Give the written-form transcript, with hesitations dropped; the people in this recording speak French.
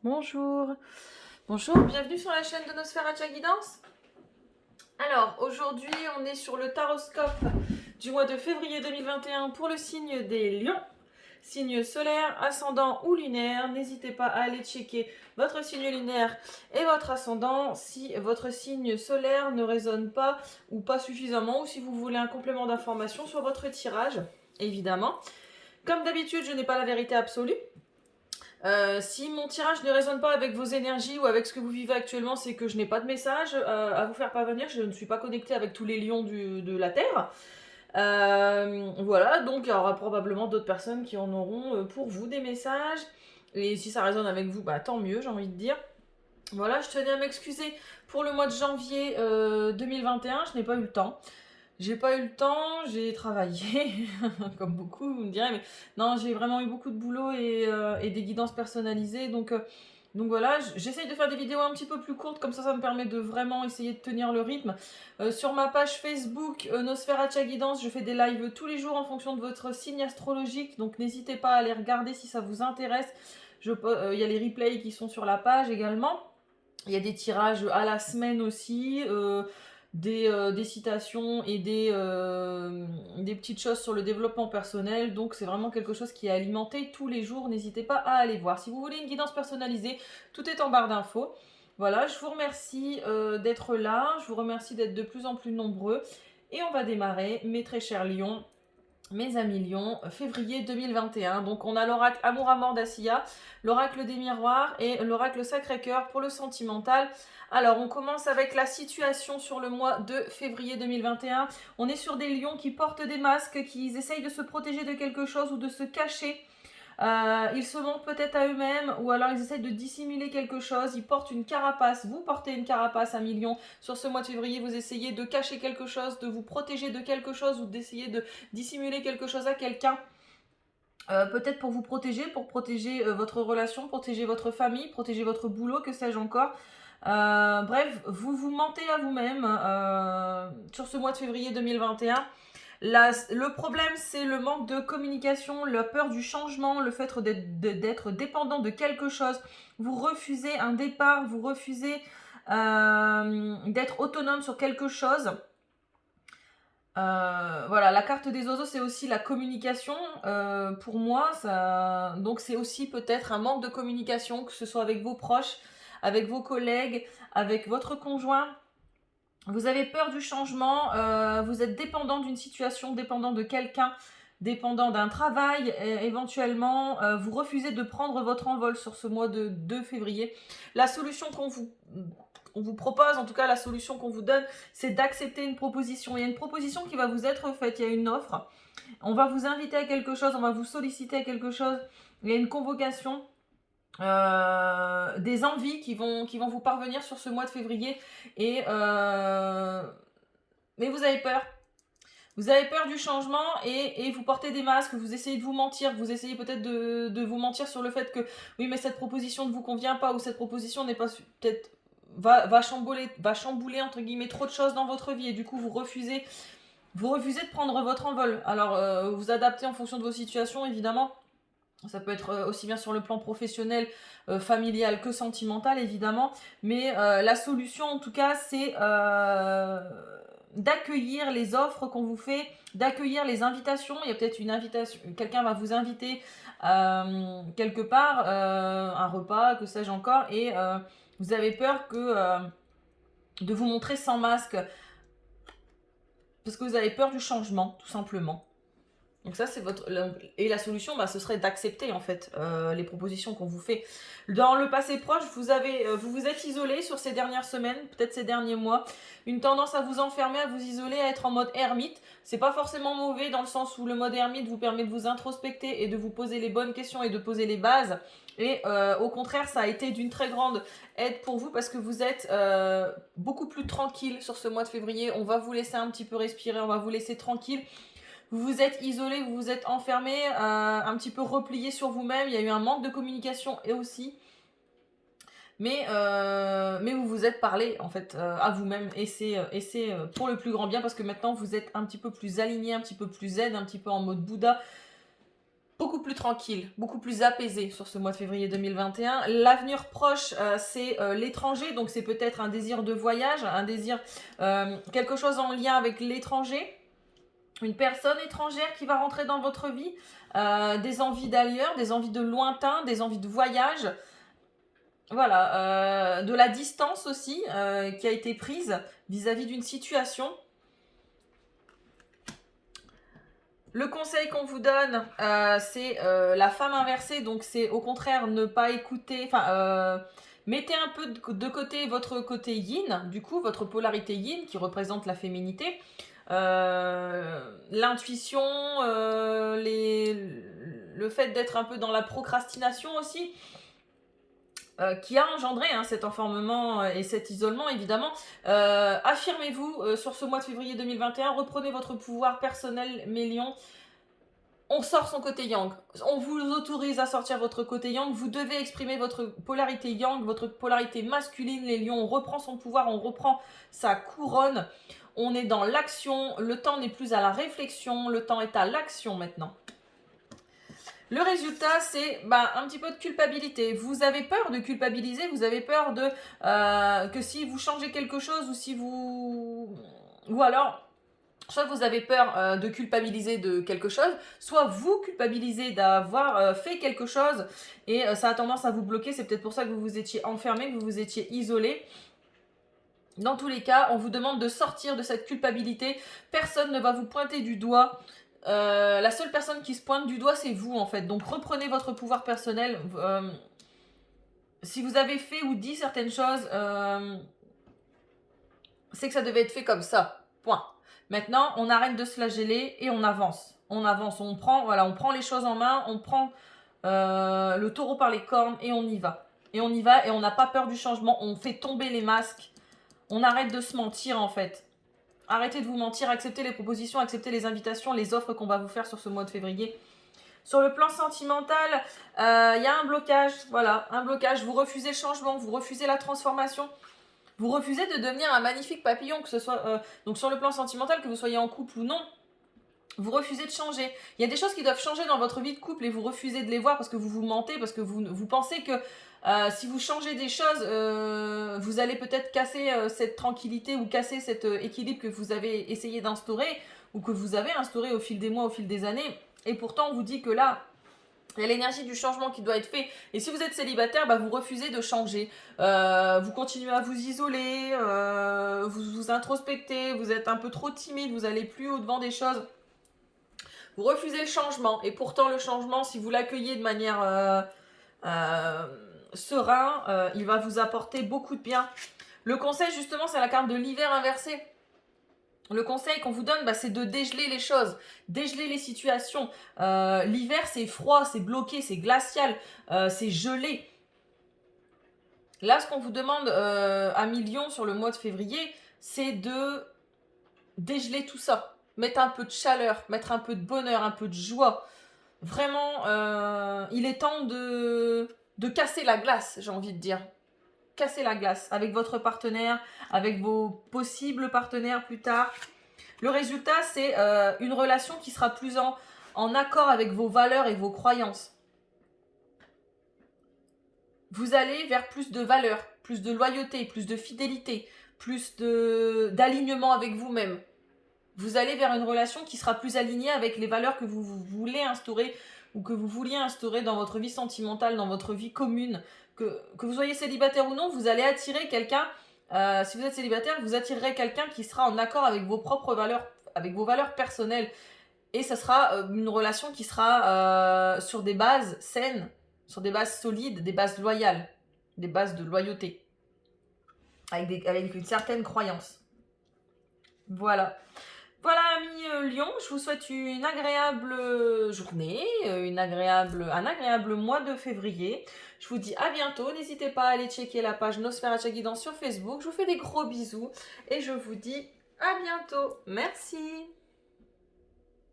Bonjour, bonjour, bienvenue sur la chaîne de Nosphère Guidance. Alors aujourd'hui on est sur le taroscope du mois de février 2021 pour le signe des lions, signe solaire, ascendant ou lunaire. N'hésitez pas à aller checker votre signe lunaire et votre ascendant si votre signe solaire ne résonne pas ou pas suffisamment, ou si vous voulez un complément d'information sur votre tirage, évidemment. Comme d'habitude, je n'ai pas la vérité absolue. Si mon tirage ne résonne pas avec vos énergies ou avec ce que vous vivez actuellement, c'est que je n'ai pas de message à vous faire parvenir. Je ne suis pas connectée avec tous les lions de la Terre. Voilà, donc il y aura probablement d'autres personnes qui en auront pour vous des messages. Et si ça résonne avec vous, bah tant mieux, j'ai envie de dire. Voilà, je tenais à m'excuser pour le mois de janvier 2021, je n'ai pas eu le temps. J'ai pas eu le temps, j'ai travaillé, comme beaucoup, vous me direz, mais non, j'ai vraiment eu beaucoup de boulot et des guidances personnalisées, donc voilà, j'essaye de faire des vidéos un petit peu plus courtes, comme ça me permet de vraiment essayer de tenir le rythme. Sur ma page Facebook, Nosphère Guidance, je fais des lives tous les jours en fonction de votre signe astrologique, donc n'hésitez pas à aller regarder si ça vous intéresse. Il y a les replays qui sont sur la page également. Il y a des tirages à la semaine aussi, des citations et des petites choses sur le développement personnel. Donc c'est vraiment quelque chose qui est alimenté tous les jours. N'hésitez pas à aller voir. Si vous voulez une guidance personnalisée, tout est en barre d'infos. Voilà, je vous remercie d'être là. Je vous remercie d'être de plus en plus nombreux. Et on va démarrer, mes très chers lions, mes amis lions, février 2021. Donc on a l'oracle Amour à mort d'Assia, l'oracle des miroirs et l'oracle Sacré-Cœur pour le sentimental. Alors on commence avec la situation sur le mois de février 2021. On est sur des lions qui portent des masques, qui essayent de se protéger de quelque chose ou de se cacher. Ils se montrent peut-être à eux-mêmes, ou alors ils essayent de dissimuler quelque chose. Ils portent une carapace. Vous portez une carapace à millions. Sur ce mois de février, vous essayez de cacher quelque chose, de vous protéger de quelque chose, ou d'essayer de dissimuler quelque chose à quelqu'un. Peut-être pour vous protéger, pour protéger votre relation, protéger votre famille, protéger votre boulot, que sais-je encore. Bref, vous vous mentez à vous-même sur ce mois de février 2021. Le problème, c'est le manque de communication, la peur du changement, le fait d'être dépendant de quelque chose. Vous refusez un départ, vous refusez d'être autonome sur quelque chose. Voilà, la carte des oiseaux, c'est aussi la communication. Pour moi, donc c'est aussi peut-être un manque de communication, que ce soit avec vos proches, avec vos collègues, avec votre conjoint. Vous avez peur du changement, vous êtes dépendant d'une situation, dépendant de quelqu'un, dépendant d'un travail, éventuellement. Vous refusez de prendre votre envol sur ce mois de 2 février. La solution on vous propose, en tout cas la solution qu'on vous donne, c'est d'accepter une proposition. Il y a une proposition qui va vous être faite, il y a une offre. On va vous inviter à quelque chose, on va vous solliciter à quelque chose. Il y a une convocation. Des envies qui vont vous parvenir sur ce mois de février mais vous avez peur. Vous avez peur du changement et vous portez des masques, vous essayez de vous mentir, vous essayez peut-être de vous mentir sur le fait que oui, mais cette proposition ne vous convient pas, ou cette proposition n'est pas peut-être va chambouler entre guillemets trop de choses dans votre vie, et du coup vous refusez de prendre votre envol. Alors vous adaptez en fonction de vos situations, évidemment. Ça peut être aussi bien sur le plan professionnel, familial que sentimental, évidemment. Mais la solution, en tout cas, c'est d'accueillir les offres qu'on vous fait, d'accueillir les invitations. Il y a peut-être une invitation, quelqu'un va vous inviter quelque part, un repas, que sais-je encore, et vous avez peur de vous montrer sans masque, parce que vous avez peur du changement, tout simplement. Donc ça, c'est et la solution, ce serait d'accepter en fait les propositions qu'on vous fait. Dans le passé proche, vous vous êtes isolé sur ces dernières semaines, peut-être ces derniers mois, une tendance à vous enfermer, à vous isoler, à être en mode ermite. C'est pas forcément mauvais, dans le sens où le mode ermite vous permet de vous introspecter et de vous poser les bonnes questions et de poser les bases. Et au contraire, ça a été d'une très grande aide pour vous, parce que vous êtes beaucoup plus tranquille sur ce mois de février. On va vous laisser un petit peu respirer, on va vous laisser tranquille. Vous vous êtes isolé, vous vous êtes enfermé, un petit peu replié sur vous-même. Il y a eu un manque de communication et aussi. Mais vous vous êtes parlé en fait à vous-même, et c'est pour le plus grand bien, parce que maintenant vous êtes un petit peu plus aligné, un petit peu plus zen, un petit peu en mode Bouddha. beaucoup plus tranquille, beaucoup plus apaisé sur ce mois de février 2021. L'avenir proche, c'est l'étranger, donc c'est peut-être un désir de voyage, un désir, quelque chose en lien avec l'étranger, une personne étrangère qui va rentrer dans votre vie, des envies d'ailleurs, des envies de lointain, des envies de voyage. Voilà, de la distance aussi qui a été prise vis-à-vis d'une situation. Le conseil qu'on vous donne, c'est la femme inversée, donc c'est au contraire ne pas écouter, mettez un peu de côté votre côté yin, du coup, votre polarité yin qui représente la féminité, l'intuition, le fait d'être un peu dans la procrastination aussi, qui a engendré cet enfermement et cet isolement évidemment. Affirmez-vous sur ce mois de février 2021, reprenez votre pouvoir personnel, mes lions. On sort son côté yang, on vous autorise à sortir votre côté yang, vous devez exprimer votre polarité yang, votre polarité masculine, les lions, on reprend son pouvoir, on reprend sa couronne, on est dans l'action, le temps n'est plus à la réflexion, le temps est à l'action maintenant. Le résultat, c'est un petit peu de culpabilité. Vous avez peur de culpabiliser, vous avez peur de que si vous changez quelque chose ou si vous... Ou alors, soit vous avez peur de culpabiliser de quelque chose, soit vous culpabilisez d'avoir fait quelque chose et ça a tendance à vous bloquer. C'est peut-être pour ça que vous vous étiez enfermé, que vous vous étiez isolé. Dans tous les cas, on vous demande de sortir de cette culpabilité. Personne ne va vous pointer du doigt. La seule personne qui se pointe du doigt, c'est vous en fait. Donc reprenez votre pouvoir personnel. Si vous avez fait ou dit certaines choses, c'est que ça devait être fait comme ça. Point. Maintenant, on arrête de se flageller et on avance. On avance, on prend les choses en main, on prend le taureau par les cornes et on y va. Et on y va et on n'a pas peur du changement. On fait tomber les masques. On arrête de se mentir en fait. Arrêtez de vous mentir, acceptez les propositions, acceptez les invitations, les offres qu'on va vous faire sur ce mois de février. Sur le plan sentimental, y a un blocage, voilà, un blocage. Vous refusez le changement, vous refusez la transformation. Vous refusez de devenir un magnifique papillon, que ce soit donc sur le plan sentimental, que vous soyez en couple ou non. Vous refusez de changer. Il y a des choses qui doivent changer dans votre vie de couple et vous refusez de les voir parce que vous vous mentez, parce que vous pensez que si vous changez des choses, vous allez peut-être casser cette tranquillité ou casser cet équilibre que vous avez essayé d'instaurer ou que vous avez instauré au fil des mois, au fil des années. Et pourtant, on vous dit que là, il y a l'énergie du changement qui doit être fait. Et si vous êtes célibataire, vous refusez de changer. Vous continuez à vous isoler, vous vous introspectez, vous êtes un peu trop timide, vous allez plus au-devant des choses. Vous refusez le changement. Et pourtant, le changement, si vous l'accueillez de manière serein, il va vous apporter beaucoup de bien. Le conseil, justement, c'est la carte de l'hiver inversé. Le conseil qu'on vous donne, c'est de dégeler les choses, dégeler les situations. L'hiver, c'est froid, c'est bloqué, c'est glacial, c'est gelé. Là, ce qu'on vous demande à millions sur le mois de février, c'est de dégeler tout ça. Mettre un peu de chaleur, mettre un peu de bonheur, un peu de joie. Vraiment, il est temps de casser la glace, j'ai envie de dire. Casser la glace avec votre partenaire, avec vos possibles partenaires plus tard. Le résultat, c'est une relation qui sera plus en accord avec vos valeurs et vos croyances. Vous allez vers plus de valeurs, plus de loyauté, plus de fidélité, plus d'alignement avec vous-même. Vous allez vers une relation qui sera plus alignée avec les valeurs que vous voulez instaurer ou que vous vouliez instaurer dans votre vie sentimentale, dans votre vie commune. Que vous soyez célibataire ou non, vous allez attirer quelqu'un, si vous êtes célibataire, vous attirerez quelqu'un qui sera en accord avec vos propres valeurs, avec vos valeurs personnelles. Et ça sera une relation qui sera sur des bases saines, sur des bases solides, des bases loyales, des bases de loyauté, avec une certaine croyance. Voilà. Voilà, amis Lion, je vous souhaite une agréable journée, un agréable mois de février. Je vous dis à bientôt. N'hésitez pas à aller checker la page Nosferatu Guidance sur Facebook. Je vous fais des gros bisous et je vous dis à bientôt. Merci.